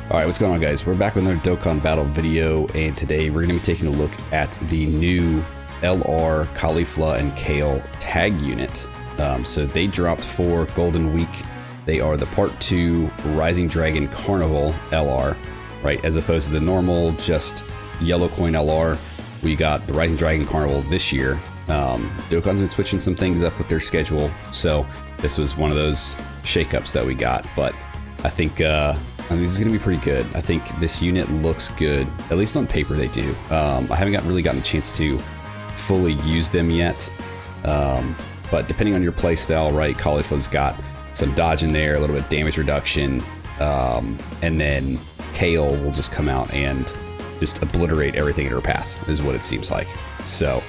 Alright, what's going on, guys? We're back with another Dokkan battle video, and today we're going to be taking a look at the new LR Caulifla and Kale tag unit. So they dropped for Golden Week. They are the Part 2 Rising Dragon Carnival LR, right? As opposed to the normal, just yellow coin LR. We got the Rising Dragon Carnival this year. Dokkan's been switching some things up with their schedule, so this was one of those shakeups that we got. But I think this is going to be pretty good. I think this unit looks good, at least on paper they do. I haven't really gotten a chance to fully use them yet, but depending on your playstyle, right, Caulifla's got some dodge in there, a little bit of damage reduction, and then Kale will just come out and just obliterate everything in her path, is what it seems like. So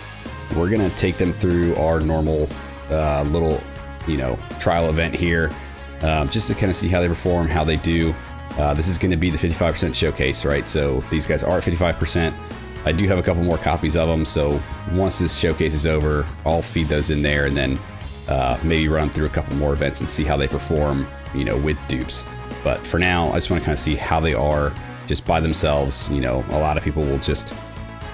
we're going to take them through our normal little, trial event here, just to kind of see how they perform, how they do. This is going to be the 55% showcase, right? So these guys are at 55%. I do have a couple more copies of them, so once this showcase is over, I'll feed those in there and then maybe run through a couple more events and see how they perform, with dupes. But for now, I just want to kind of see how they are just by themselves. A lot of people will just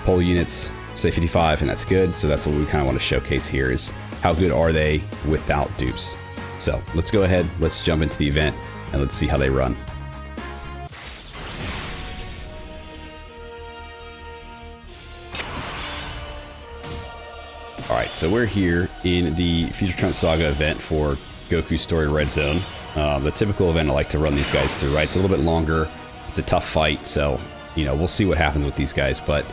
pull units, say 55, and that's good. So that's what we kind of want to showcase here, is how good are they without dupes. So let's go ahead, let's jump into the event, and let's see how they run. Alright, so we're here in the Future Trunks Saga event for Goku Story Red Zone. The typical event I like to run these guys through, right? It's a little bit longer, it's a tough fight, so, we'll see what happens with these guys. But,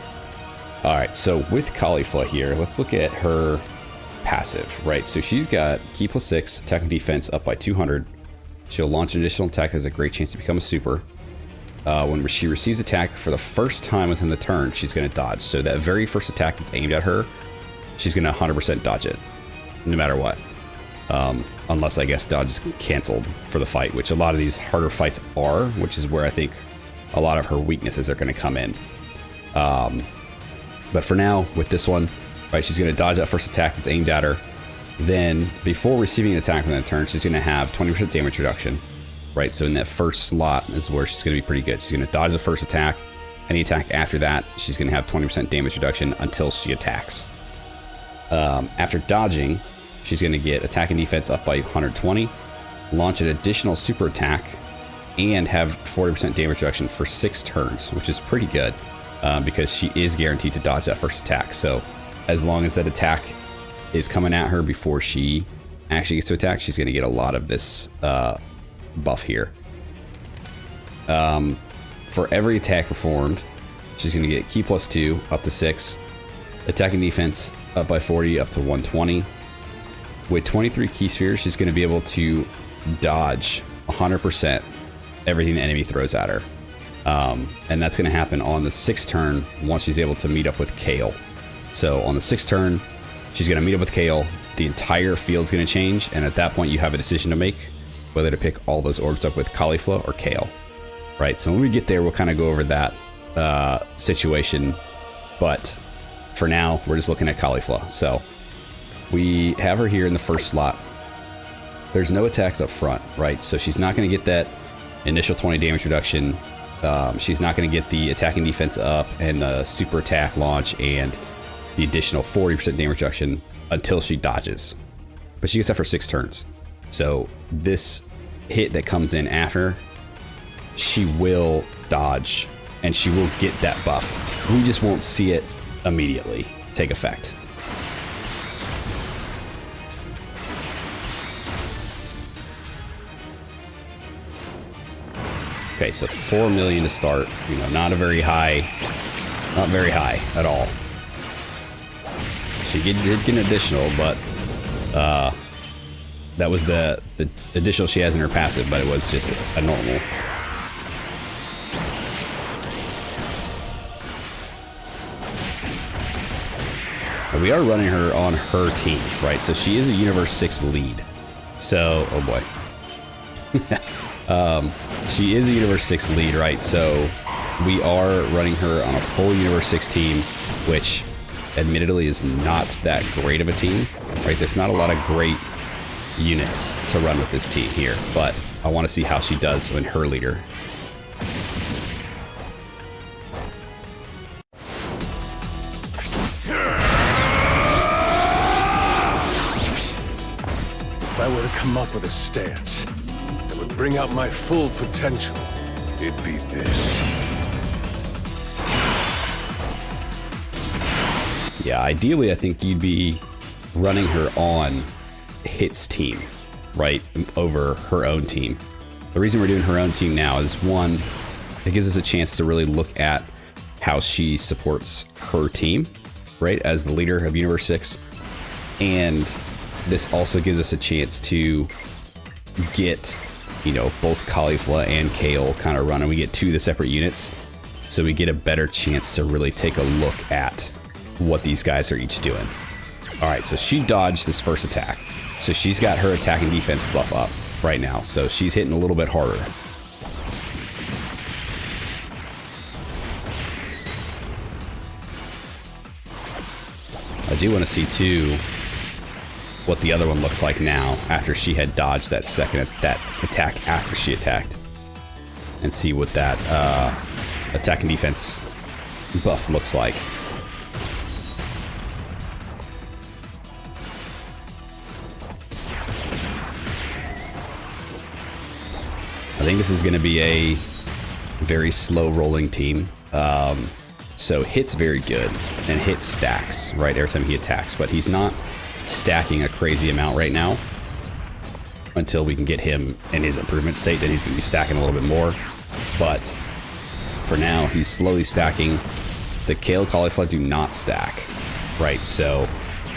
alright, so with Caulifla here, let's look at her passive, right? So she's got Ki plus 6, attack and defense up by 200. She'll launch an additional attack that has a great chance to become a super. When she receives attack for the first time within the turn, she's going to dodge. So that very first attack that's aimed at her, she's going to 100% dodge it, no matter what. Unless, I guess, dodge is canceled for the fight, which a lot of these harder fights are, which is where I think a lot of her weaknesses are going to come in. But for now, with this one, right, she's going to dodge that first attack that's aimed at her. Then, before receiving an attack within a turn, she's going to have 20% damage reduction, right? So in that first slot is where she's going to be pretty good. She's going to dodge the first attack. Any attack after that, she's going to have 20% damage reduction until she attacks. After dodging, she's going to get attack and defense up by 120, launch an additional super attack, and have 40% damage reduction for 6 turns, which is pretty good, because she is guaranteed to dodge that first attack. So as long as that attack is coming at her before she actually gets to attack, she's going to get a lot of this buff here. For every attack performed, she's going to get Ki plus 2 up to 6, attack and defense up by 40 up to 120. With 23 Ki spheres, she's going to be able to dodge 100% everything the enemy throws at her. And that's going to happen on the 6th turn once she's able to meet up with Kale. So on the 6th turn, she's going to meet up with Kale. The entire field's going to change, and at that point you have a decision to make, whether to pick all those orbs up with Caulifla or Kale. Right, so when we get there, we'll kind of go over that situation. But for now, we're just looking at Caulifla. So we have her here in the first slot. There's no attacks up front, right? So she's not going to get that initial 20 damage reduction. She's not going to get the attack and defense up and the super attack launch and the additional 40% damage reduction until she dodges. But she gets that for 6 turns. So this hit that comes in after, she will dodge and she will get that buff. We just won't see it immediately take effect. Okay, so 4 million to start. Not very high at all. She did get an additional, but that was the additional she has in her passive, but it was just a normal. We are running her on her team, right? So she is a Universe 6 lead. So, oh boy. She is a Universe 6 lead, right? So we are running her on a full Universe 6 team, which admittedly is not that great of a team, right? There's not a lot of great units to run with this team here, but I want to see how she does in her leader. come up with a stance that would bring out my full potential, it'd be this. Yeah, ideally, I think you'd be running her on Hit's team, right, over her own team. The reason we're doing her own team now is, one, it gives us a chance to really look at how she supports her team, right, as the leader of Universe 6. And this also gives us a chance to get, you know, both Caulifla and Kale kind of running. We get two of the separate units, so we get a better chance to really take a look at what these guys are each doing. All right, so she dodged this first attack. So she's got her attack and defense buff up right now, so she's hitting a little bit harder. I do want to see, too, what the other one looks like now after she had dodged that attack after she attacked, and see what that attack and defense buff looks like. I think this is going to be a very slow rolling team. So Hit's very good, and Hit stacks, right, every time he attacks, but he's not stacking a crazy amount right now. Until we can get him in his improvement state, then he's going to be stacking a little bit more. But for now, he's slowly stacking. The Kale Caulifla do not stack, right? So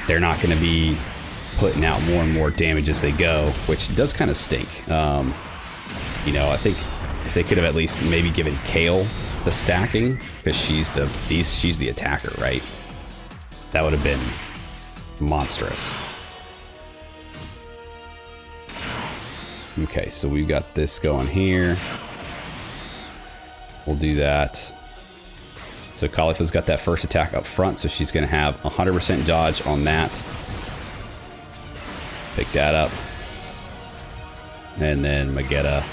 they're not going to be putting out more and more damage as they go, which does kind of stink. You know, I think if they could have at least maybe given Kale the stacking, because she's the attacker, right? That would have been monstrous. Okay, so we've got this going here. We'll do that. So Caulifla's got that first attack up front, so she's going to have 100% dodge on that. Pick that up. And then Magetta.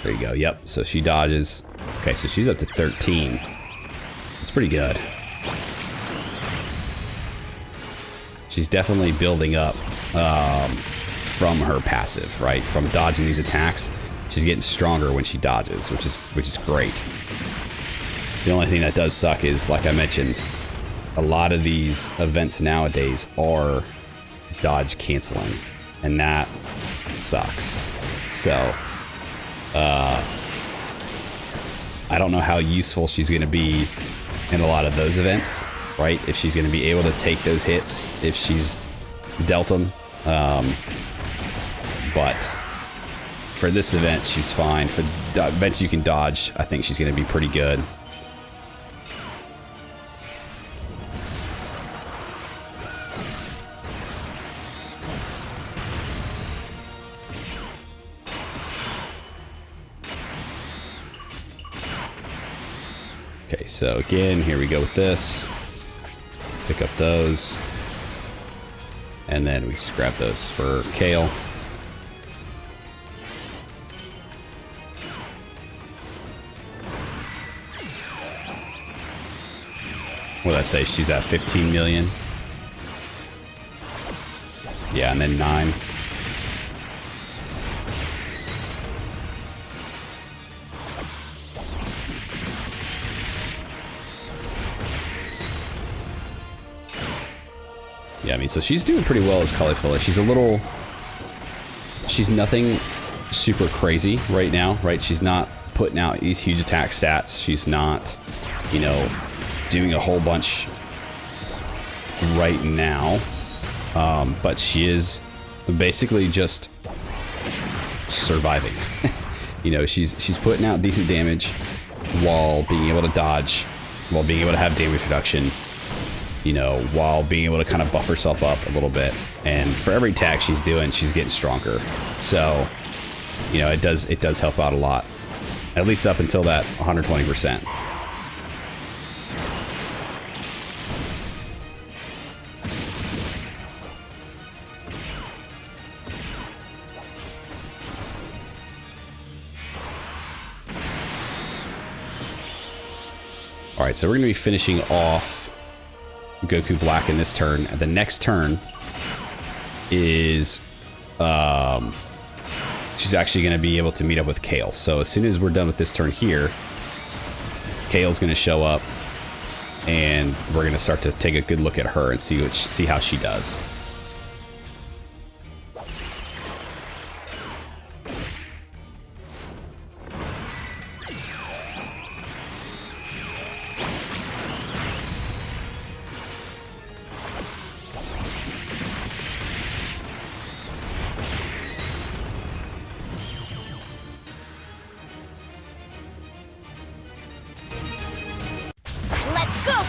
There you go. Yep. So she dodges. Okay, so she's up to 13. That's pretty good. She's definitely building up from her passive, right? From dodging these attacks, she's getting stronger when she dodges, which is great. The only thing that does suck is, like I mentioned, a lot of these events nowadays are dodge canceling, and that sucks. So I don't know how useful she's going to be in a lot of those events, right? If she's going to be able to take those hits, if she's dealt them. But for this event, she's fine. For events you can dodge, I think she's going to be pretty good. Okay, so again, here we go with this. Pick up those. And then we just grab those for Kale. What did I say? She's at 15 million. Yeah, and then 9. Yeah, I mean, so she's doing pretty well as Caulifla. She's nothing super crazy right now, right? She's not putting out these huge attack stats. She's not, you know, doing a whole bunch right now. But she is basically just surviving. You know, she's putting out decent damage while being able to dodge, while being able to have damage reduction, you know, while being able to kind of buff herself up a little bit. And for every attack she's doing, she's getting stronger. So, you know, it does help out a lot, at least up until that 120%. All right, so we're going to be finishing off Goku Black in this turn. The next turn is she's actually going to be able to meet up with Kale. So as soon as we're done with this turn here, Kale's going to show up, and we're going to start to take a good look at her and see how she does.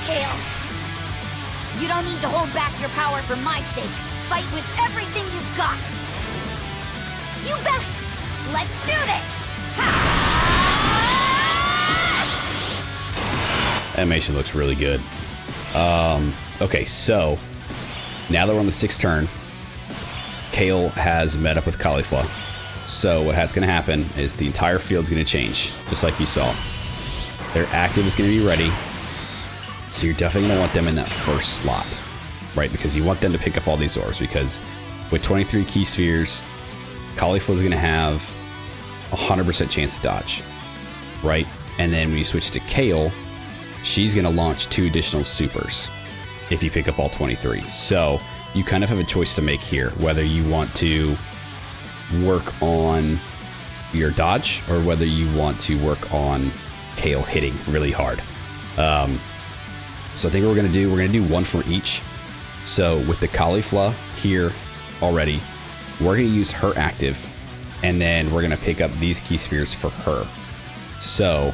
Kale! You don't need to hold back your power for my sake. Fight with everything you've got! You bet! Let's do this! Animation looks really good. Okay, so now that we're on the 6th turn, Kale has met up with Caulifla. So what's going to happen is the entire field's going to change, just like you saw. Their active is going to be ready. So you're definitely going to want them in that first slot, right? Because you want them to pick up all these orbs, because with 23 key spheres, Caulifla is going to have 100% chance to dodge, right? And then when you switch to Kale, she's going to launch 2 additional supers if you pick up all 23. So you kind of have a choice to make here, whether you want to work on your dodge or whether you want to work on Kale hitting really hard. So I think what we're going to do 1 for each. So with the Caulifla here already, we're going to use her active, and then we're going to pick up these key spheres for her. So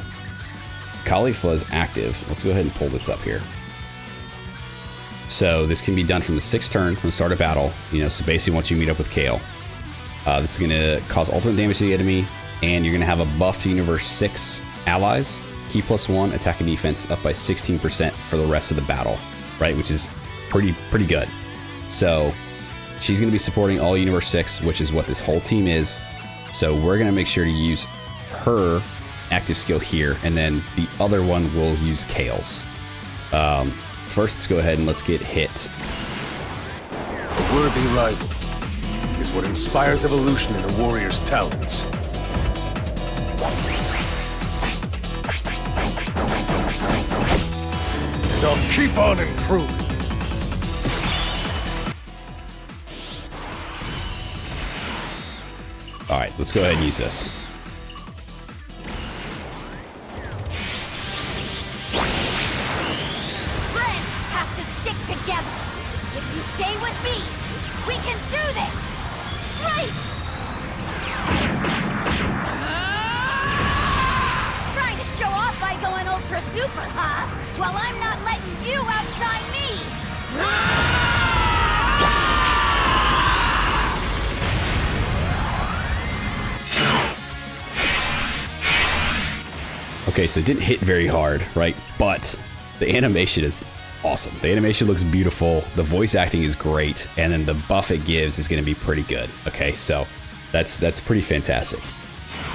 Caulifla's active, let's go ahead and pull this up here. So this can be done from the 6th turn from the start of battle. So basically once you meet up with Kale, this is going to cause ultimate damage to the enemy, and you're going to have a buff to Universe 6 allies. Key +1, attack and defense up by 16% for the rest of the battle, right? Which is pretty good. So she's going to be supporting all Universe 6, which is what this whole team is. So we're going to make sure to use her active skill here, and then the other one will use Kale's. First, let's go ahead and let's get hit. A worthy rival is what inspires evolution in a warrior's talents. And I'll keep on improving. All right, let's go ahead and use this. Friends have to stick together. If you stay with me, we can do this! Right! Trying to show off by going ultra super, huh? Well, I'm not letting you outshine me! Okay, so it didn't hit very hard, right? But the animation is awesome. The animation looks beautiful. The voice acting is great. And then the buff it gives is going to be pretty good. Okay, so that's pretty fantastic.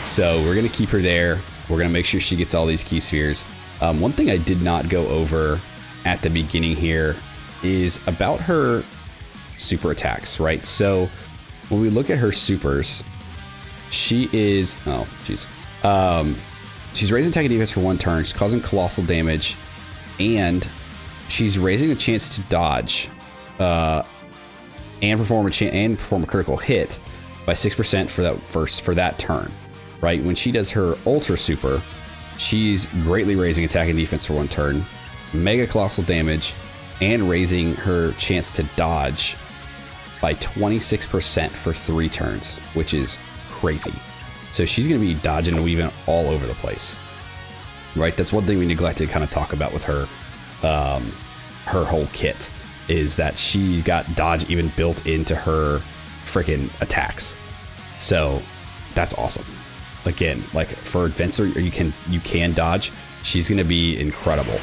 So we're going to keep her there. We're going to make sure she gets all these key spheres. One thing I did not go over at the beginning here is about her super attacks, right? So when we look at her supers, she is... Oh, jeez. She's raising attack and defense for 1 turn. She's causing colossal damage, and she's raising the chance to dodge and perform a critical hit by 6% for that turn. Right? When she does her ultra super, she's greatly raising attack and defense for 1 turn, mega colossal damage, and raising her chance to dodge by 26% for 3 turns, which is crazy. So she's going to be dodging and weaving all over the place, right? That's one thing we neglected to kind of talk about with her, her whole kit, is that she got dodge even built into her freaking attacks. So that's awesome. Again, like for adventure, you can dodge. She's going to be incredible.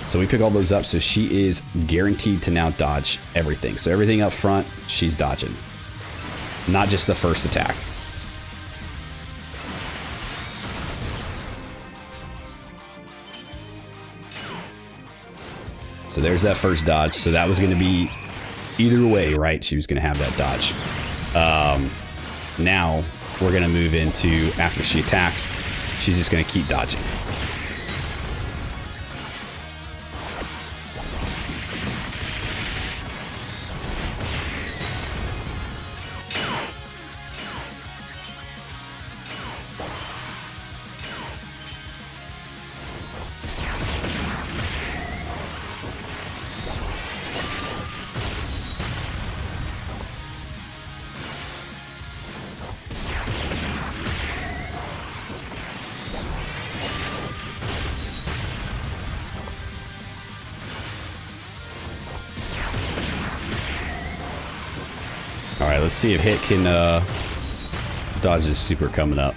So we pick all those up. So she is guaranteed to now dodge everything. So everything up front, she's dodging, not just the first attack. So there's that first dodge. So that was going to be either way, right? She was going to have that dodge. Now we're going to move into after she attacks, she's just going to keep dodging. All right, let's see if Hit can dodge this super coming up.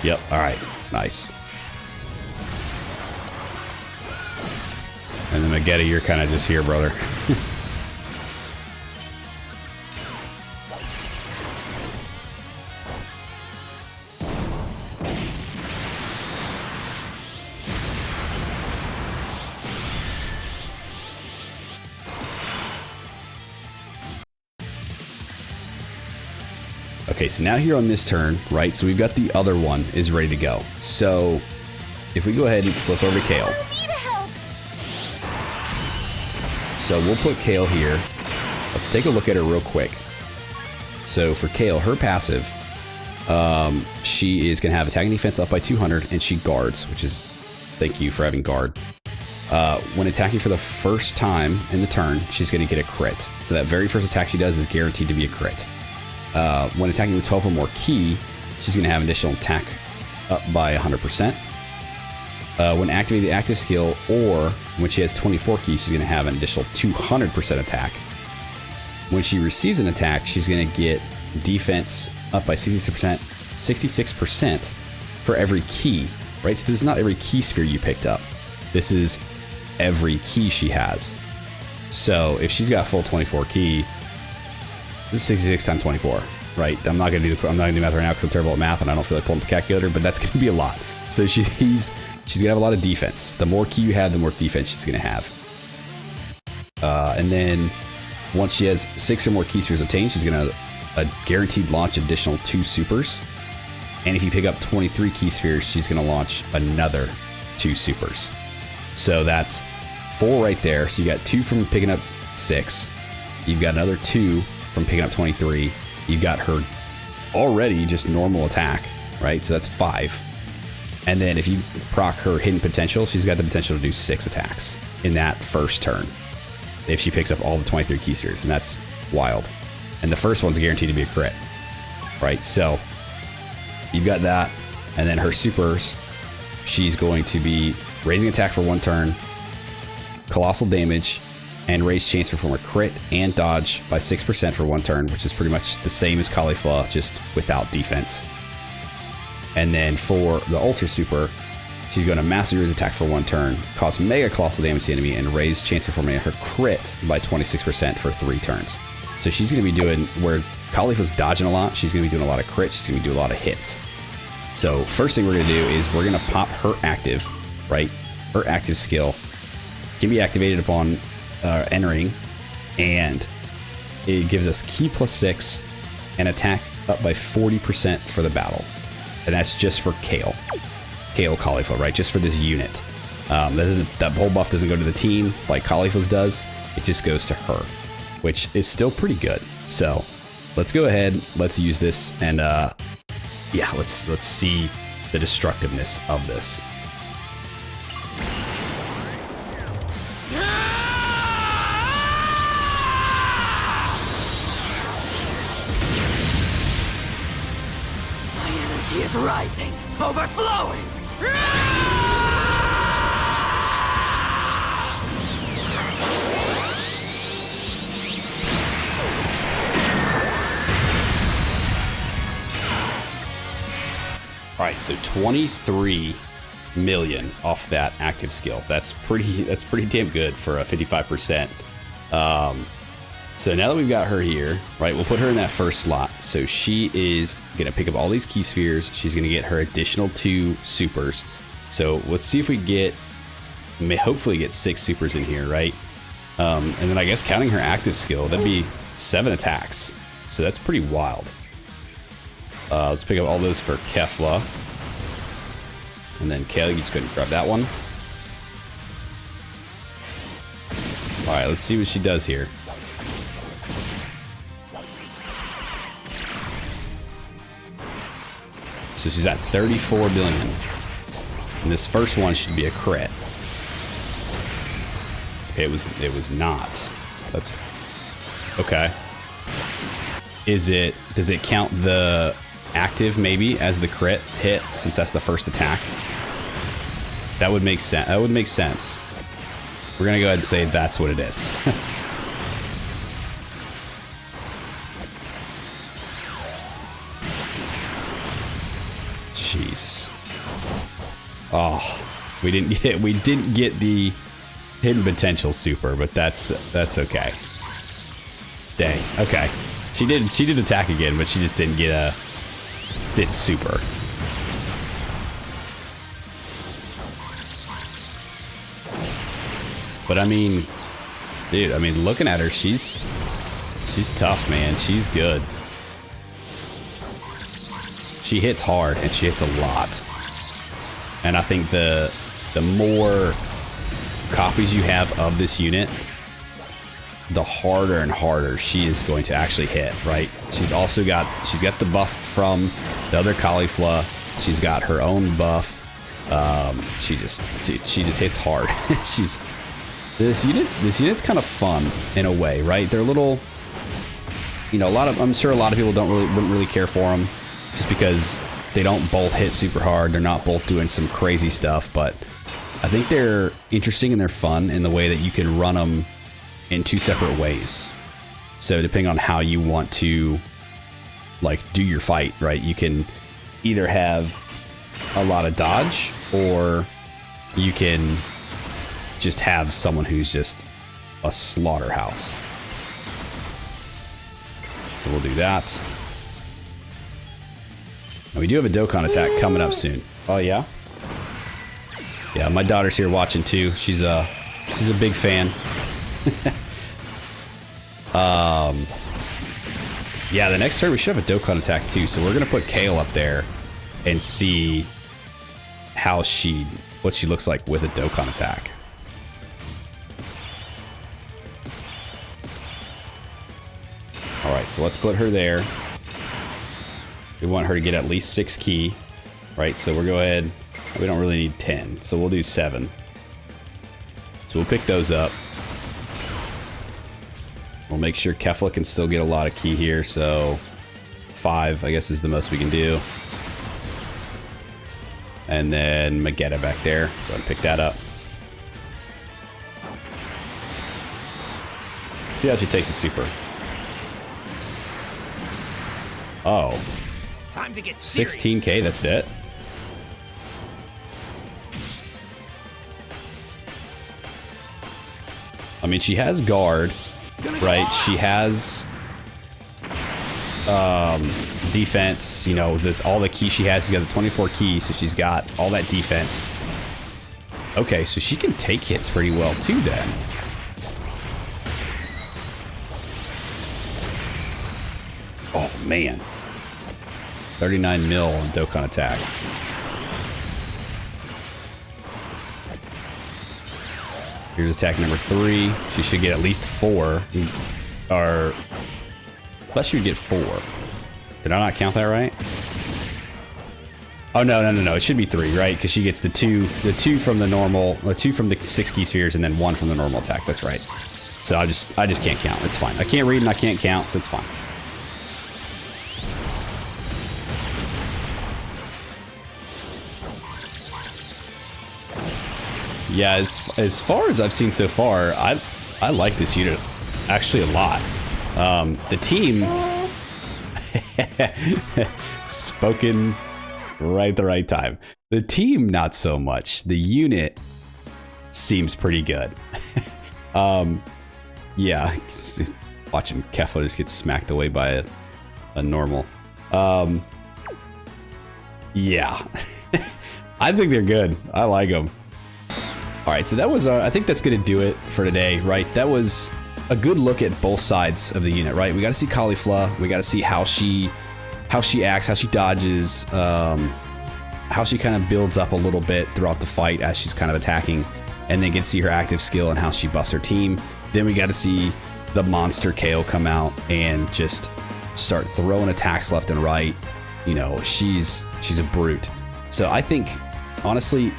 Yep, all right, nice. And then Magetta, you're kind of just here, brother. Okay, so now here on this turn, right, so we've got the other one is ready to go. So if we go ahead and flip over to Kale. So we'll put Kale here. Let's take a look at her real quick. So for Kale, her passive, she is going to have attack and defense up by 200, and she guards, which is, thank you for having guard. When attacking for the first time in the turn, she's going to get a crit. So that very first attack she does is guaranteed to be a crit. When attacking with 12 or more ki, she's going to have an additional attack up by 100%. When activating the active skill, or when she has 24 ki, she's going to have an additional 200% attack. When she receives an attack, she's going to get defense up by 66% for every ki, right? So this is not every ki sphere you picked up. This is every ki she has. So if she's got full 24 ki, this is 66 times 24, right? I'm not gonna do math right now because I'm terrible at math and I don't feel like pulling the calculator, but that's gonna be a lot. So she's gonna have a lot of defense. The more ki you have, the more defense she's gonna have. And then once she has 6 or more ki spheres obtained, she's gonna guaranteed launch additional 2 supers. And if you pick up 23 ki spheres, she's gonna launch another 2 supers. So that's 4 right there. So you got 2 from picking up 6. You've got another 2 from picking up 23. You got her already just normal attack, right? So that's 5. And then if you proc her hidden potential, she's got the potential to do 6 attacks in that first turn if she picks up all the 23 ki spheres, and that's wild. And the first one's guaranteed to be a crit, right? So you've got that, and then her supers, she's going to be raising attack for 1 turn, colossal damage, and raise chance to perform a crit and dodge by 6% for 1 turn, which is pretty much the same as Caulifla, just without defense. And then for the Ultra Super, she's going to massively raise attack for 1 turn, cause mega colossal damage to the enemy, and raise chance to performing her crit by 26% for 3 turns. So she's going to be doing, where Caulifla's dodging a lot, she's going to be doing a lot of crits, she's going to be doing a lot of hits. So first thing we're going to do is we're going to pop her active, right? Her active skill can be activated upon entering, and it gives us ki plus 6 and attack up by 40% for the battle. And that's just for Kale Caulifla, right? Just for this unit. That whole buff doesn't go to the team like Caulifla's does. It just goes to her, which is still pretty good. So let's go ahead, let's use this, and yeah, let's see the destructiveness of this. She is rising, overflowing! All right, so 23 million off that active skill. That's pretty damn good for a 55% So now that we've got her here, right, we'll put her in that first slot. So she is going to pick up all these key spheres. She's going to get her additional 2 supers. So let's see if we get, hopefully get 6 supers in here, right? And then I guess counting her active skill, that'd be 7 attacks. So that's pretty wild. Let's pick up all those for Caulifla. And then Kale, you just go ahead and grab that one. All right, let's see what she does here. So she's at 34 billion. And this first one should be a crit. Okay, it was not. That's okay. Does it count the active maybe as the crit hit since that's the first attack? That would make sense. That would make sense. We're gonna go ahead and say that's what it is. Jeez. Oh, we didn't get the hidden potential super, but that's okay. Dang. Okay. She did attack again, but she just didn't get did super. But I mean, dude, looking at her, she's tough, man. She's good. She hits hard and she hits a lot. And I think the more copies you have of this unit, the harder and harder she is going to actually hit, right? She's got the buff from the other Caulifla. She's got her own buff. She just hits hard. This unit's kind of fun in a way, right? They're a little, I'm sure a lot of people wouldn't really care for them just because they don't both hit super hard. They're not both doing some crazy stuff, but I think they're interesting and they're fun in the way that you can run them in 2 separate ways. So depending on how you want to do your fight, right? You can either have a lot of dodge or you can just have someone who's just a slaughterhouse. So we'll do that. And we do have a Dokkan attack coming up soon. Oh yeah? Yeah, my daughter's here watching too. She's a big fan. Yeah, the next turn we should have a Dokkan attack too. So we're gonna put Kale up there and see what she looks like with a Dokkan attack. All right, so let's put her there. We want her to get at least 6 key, right? So we'll go ahead. We don't really need 10, so we'll do 7. So we'll pick those up. We'll make sure Caulifla can still get a lot of key here, so 5, I guess, is the most we can do. And then Magetta back there. Go ahead and pick that up. See how she takes a super. Oh. Time to get serious. 16k, that's it. I mean, she has guard, right? She has defense, all the keys she has. She's got the 24 keys, so she's got all that defense. Okay, so she can take hits pretty well too then. Oh man. 39 mil on Dokkan attack. Here's attack number 3. She should get at least 4. Or I thought she would get 4. Did I not count that right? Oh no. It should be 3, right? Because she gets the two from the normal, 2 from the 6 key spheres, and then 1 from the normal attack. That's right. So I just can't count. It's fine. I can't read and I can't count, so it's fine. Yeah, as far as I've seen so far, I like this unit actually a lot. The team spoken right at the right time. The team not so much. The unit seems pretty good. Yeah, Watching Kefla just get smacked away by a normal. Yeah. I think they're good. I like them. All right, so that was, I think that's going to do it for today, right? That was a good look at both sides of the unit, right? We got to see Caulifla. We got to see how she acts, how she dodges, how she kind of builds up a little bit throughout the fight as she's kind of attacking, and then get to see her active skill and how she buffs her team. Then we got to see the monster Kale come out and just start throwing attacks left and right. You know, she's a brute. So I think, honestly,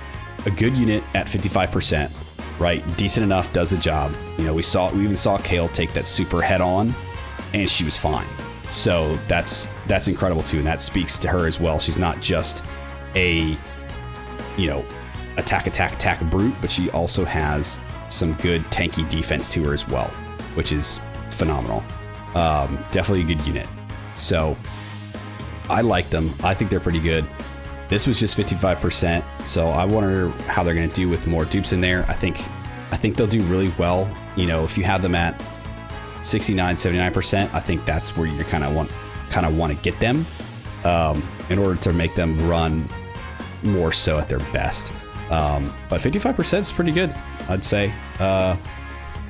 a good unit at 55%, right? Decent enough, does the job. You know, we even saw Kale take that super head on, and she was fine. So that's incredible too, and that speaks to her as well. She's not just a, you know, attack brute, but she also has some good tanky defense to her as well, which is phenomenal. Definitely a good unit. So I like them. I think they're pretty good. This was just 55%, so I wonder how they're going to do with more dupes in there. I think they'll do really well. You know, if you have them at 69, 79%, I think that's where you kind of want to get them in order to make them run more so at their best. But 55% is pretty good, I'd say.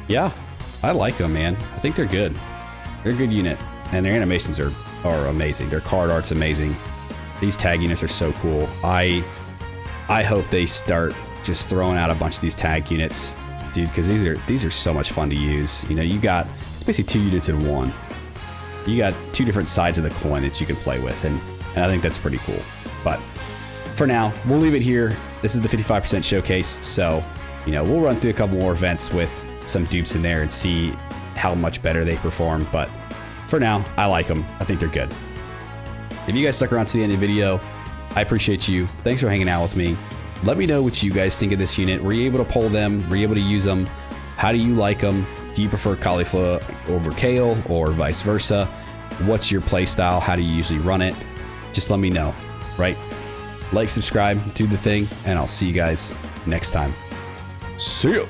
Yeah, I like them, man. I think they're good. They're a good unit, and their animations are amazing. Their card art's amazing. These tag units are so cool. I hope they start just throwing out a bunch of these tag units, dude, because these are so much fun to use. You know, it's basically 2 units in one. You got 2 different sides of the coin that you can play with, and I think that's pretty cool. But for now, we'll leave it here. This is the 55% showcase, so, you know, we'll run through a couple more events with some dupes in there and see how much better they perform. But for now, I like them. I think they're good. If you guys stuck around to the end of the video, I appreciate you. Thanks for hanging out with me. Let me know what you guys think of this unit. Were you able to pull them? Were you able to use them? How do you like them? Do you prefer Caulifla over Kale or vice versa? What's your play style? How do you usually run it? Just let me know, right? Like, subscribe, do the thing, and I'll see you guys next time. See ya!